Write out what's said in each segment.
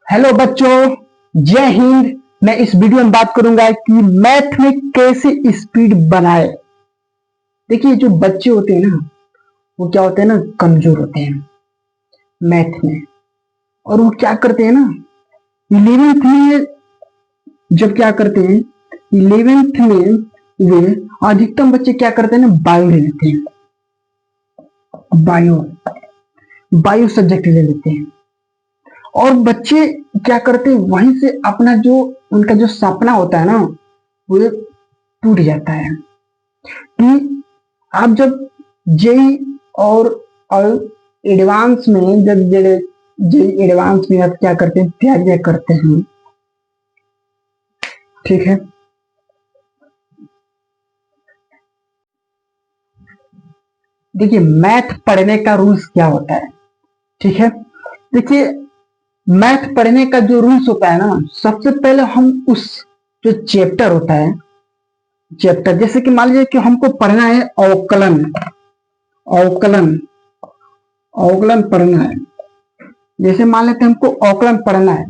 Hello बच्चों, जय हिंद। मैं इस वीडियो में बात करूंगा कि मैथ में कैसे स्पीड बनाए। देखिए, जो बच्चे होते हैं ना, वो क्या होते हैं ना, कमजोर होते हैं मैथ में। और वो क्या करते हैं ना, इलेवेंथ में जब क्या करते हैं, इलेवेंथ में वे अधिकतम बच्चे क्या करते हैं ना, बायो ले लेते हैं। बायो बायो सब्जेक्ट ले लेते हैं। और बच्चे क्या करते हैं, वहीं से अपना जो उनका जो सपना होता है ना, वो टूट जाता है। कि आप जब जेई और एडवांस में जब जेई एडवांस में आप क्या करते हैं, तैयारियां करते हैं, ठीक है। देखिए, मैथ पढ़ने का रूल्स क्या होता है, ठीक है। देखिए, मैथ पढ़ने का जो रूल्स होता है ना, सबसे पहले हम उस जो चैप्टर होता है, चैप्टर जैसे कि मान लीजिए कि हमको पढ़ना है अवकलन। अवकलन अवकलन पढ़ना है। जैसे मान लेते हैं हमको अवकलन पढ़ना है,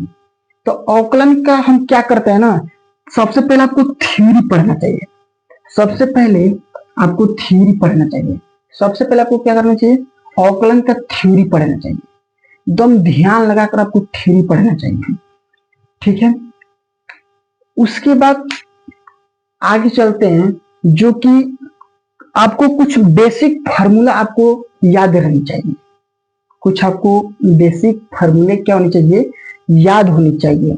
तो अवकलन का हम क्या करते हैं ना, सबसे पहले आपको थ्योरी पढ़ना चाहिए। सबसे पहले आपको थ्योरी पढ़ना चाहिए। सबसे पहले आपको क्या करना चाहिए, अवकलन का थ्योरी पढ़ना चाहिए। एकदम ध्यान लगाकर आपको थ्योरी पढ़ना चाहिए, ठीक है। उसके बाद आगे चलते हैं, जो कि आपको कुछ बेसिक फार्मूला आपको याद रहनी चाहिए। कुछ आपको बेसिक फार्मूले क्या होनी चाहिए, याद होनी चाहिए।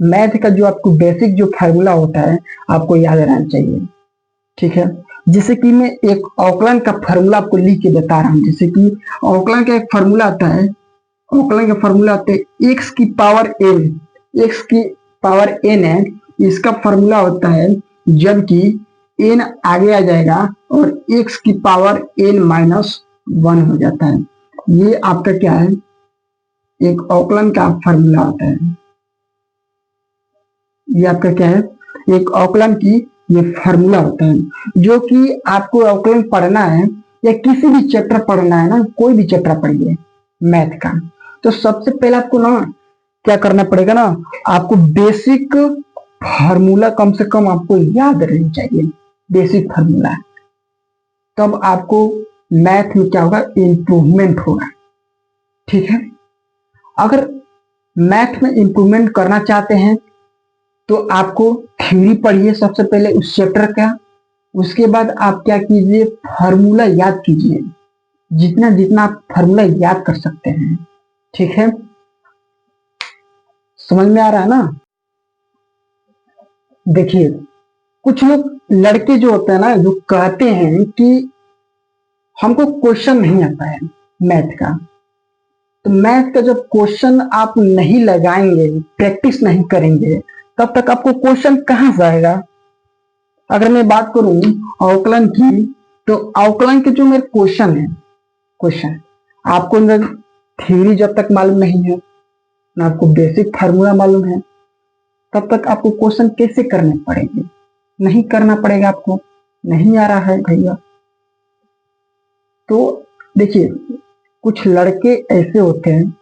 मैथ का जो आपको बेसिक जो फार्मूला होता है, आपको याद रहना चाहिए, ठीक है। जैसे कि मैं एक अवकलन का फार्मूला आपको लिख के बता रहा हूं। जैसे कि अवकलन का एक फार्मूला आता है, अवकलन का फार्मूला आता है एक्स की पावर एन। एक्स की पावर एन है, इसका फार्मूला होता है जबकि एन आगे आ जाएगा और एक्स की पावर एन माइनस वन हो जाता है। ये आपका क्या है, एक अवकलन का फार्मूला होता है। ये आपका क्या है, एक अवकलन की ये फार्मूला होता है। जो कि आपको अवकलन पढ़ना है या किसी भी चैप्टर पढ़ना है ना, कोई भी चैप्टर पढ़िए मैथ का, तो सबसे पहले आपको ना क्या करना पड़ेगा ना, आपको बेसिक फार्मूला कम से कम आपको याद रहनी चाहिए। बेसिक फार्मूला, तब आपको मैथ में क्या होगा, इंप्रूवमेंट होगा, ठीक है। अगर मैथ में इंप्रूवमेंट करना चाहते हैं तो आपको थ्योरी पढ़िए सबसे पहले उस चैप्टर का। उसके बाद आप क्या कीजिए, फार्मूला याद कीजिए, जितना जितना आप फार्मूला याद कर सकते हैं, ठीक है। समझ में आ रहा है ना। देखिए, कुछ लोग लड़के जो होते हैं ना, जो कहते हैं कि हमको क्वेश्चन नहीं आता है मैथ का। तो मैथ का जब क्वेश्चन आप नहीं लगाएंगे, प्रैक्टिस नहीं करेंगे, तब तक आपको क्वेश्चन कहां से आएगा। अगर मैं बात करूं अवकलन की, तो अवकलन के जो मेरे क्वेश्चन है, क्वेश्चन आपको थ्योरी जब तक मालूम नहीं है ना, आपको बेसिक फार्मूला मालूम है, तब तक आपको क्वेश्चन कैसे करने पड़ेंगे, नहीं करना पड़ेगा आपको। नहीं आ रहा है भैया, तो देखिए, कुछ लड़के ऐसे होते हैं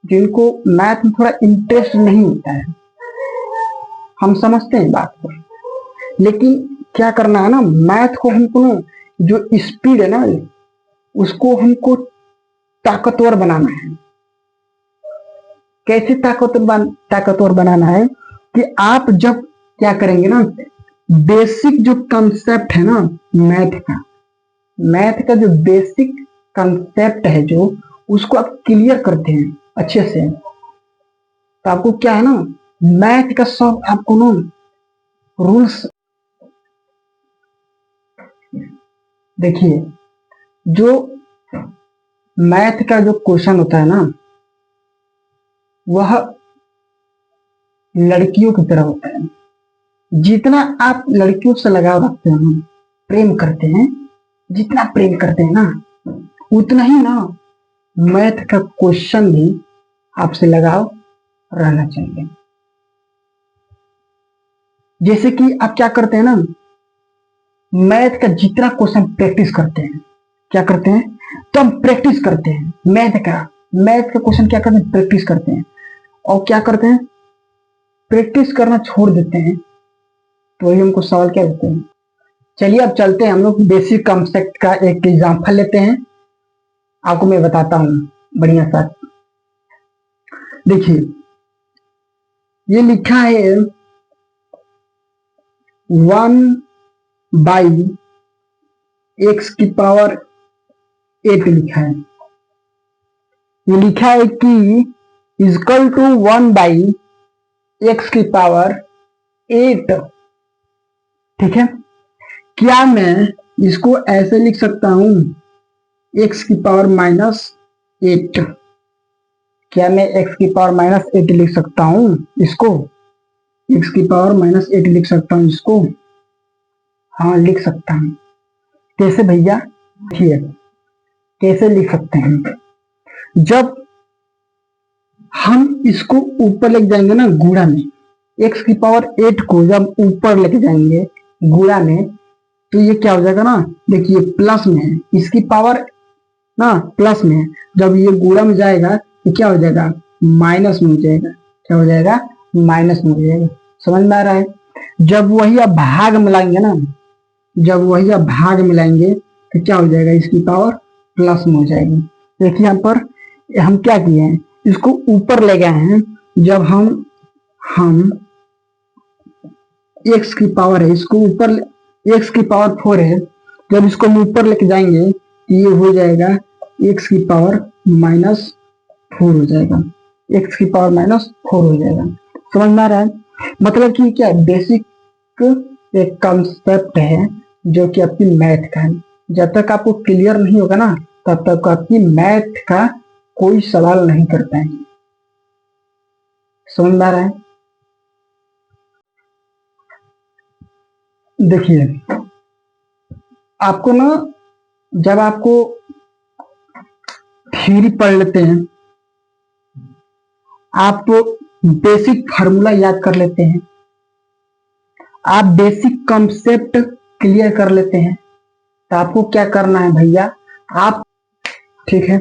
जिनको मैथ में थोड़ा इंटरेस्ट नहीं होता है, हम समझते हैं बात को। लेकिन क्या करना है ना, मैथ को हमको ना, जो स्पीड है ना, उसको हमको ताकतवर बनाना है। कैसे ताकतवर बनाना है, कि आप जब क्या करेंगे ना, बेसिक जो कंसेप्ट है ना मैथ का जो बेसिक कंसेप्ट है, जो उसको आप क्लियर करते हैं अच्छे से, तो आपको क्या है ना, मैथ का सब आपको ना रूल्स। देखिए, जो मैथ का जो क्वेश्चन होता है ना, वह लड़कियों की तरह होता है। जितना आप लड़कियों से लगाव रखते हैं, प्रेम करते हैं, जितना प्रेम करते हैं ना, उतना ही ना मैथ का क्वेश्चन भी आपसे लगाव रहना चाहिए। जैसे कि आप क्या करते हैं ना, मैथ का जितना क्वेश्चन प्रैक्टिस करते हैं, क्या करते हैं, तो हम प्रैक्टिस करते हैं मैथ का। मैथ का क्वेश्चन क्या करते हैं, प्रैक्टिस करते हैं, और क्या करते हैं, प्रैक्टिस करना छोड़ देते हैं, तो वही हमको सवाल क्या देते हैं। चलिए अब चलते हैं हम लोग बेसिक कॉन्सेप्ट का एक एग्जाम्पल लेते हैं, आपको मैं बताता हूँ बढ़िया सा। देखिए ये लिखा है 1/x⁸ लिखा है। ये लिखा है कि इजकल टू 1/x⁸, ठीक है। क्या मैं इसको ऐसे लिख सकता हूं x⁻−8? क्या मैं x⁻−8 लिख सकता हूं इसको, x⁻−8 लिख सकता हूं इसको? हाँ लिख सकता हूं। कैसे भैया? ठीक है, कैसे लिख सकते हैं, जब हम इसको ऊपर लेके जाएंगे ना गुणा में, x⁸ को जब ऊपर लेके जाएंगे गुणा में, तो ये क्या हो जाएगा ना, देखिए प्लस में है, इसकी पावर ना प्लस में है, जब ये गुणा में जाएगा तो क्या हो जाएगा, माइनस में हो जाएगा। क्या हो जाएगा, माइनस में हो जाएगा। समझ में आ रहा है? जब वही आप भाग मिलाएंगे ना, जब वही आप भाग मिलाएंगे तो क्या हो जाएगा, इसकी पावर प्लस में हो जाएगी। देखिए यहाँ पर हम क्या किए हैं, इसको ऊपर ले गए हैं। जब हम x की पावर है, इसको ऊपर x⁴ है, जब इसको हम ऊपर लेके जाएंगे तो ये हो जाएगा x⁻⁻4 हो जाएगा, x⁻⁻4 हो जाएगा। समझ में आ रहा है? मतलब कि क्या बेसिक एक कंसेप्ट है जो कि आपकी मैथ का है। जब तक आपको क्लियर नहीं होगा ना, तब तक आपकी मैथ का कोई सवाल नहीं कर पाएंगे। समझ में आ रहा है? देखिए आपको ना, जब आपको थ्योरी पढ़ लेते हैं, आप बेसिक फार्मूला याद कर लेते हैं, आप बेसिक कंसेप्ट क्लियर कर लेते हैं, तो आपको क्या करना है भैया, आप ठीक है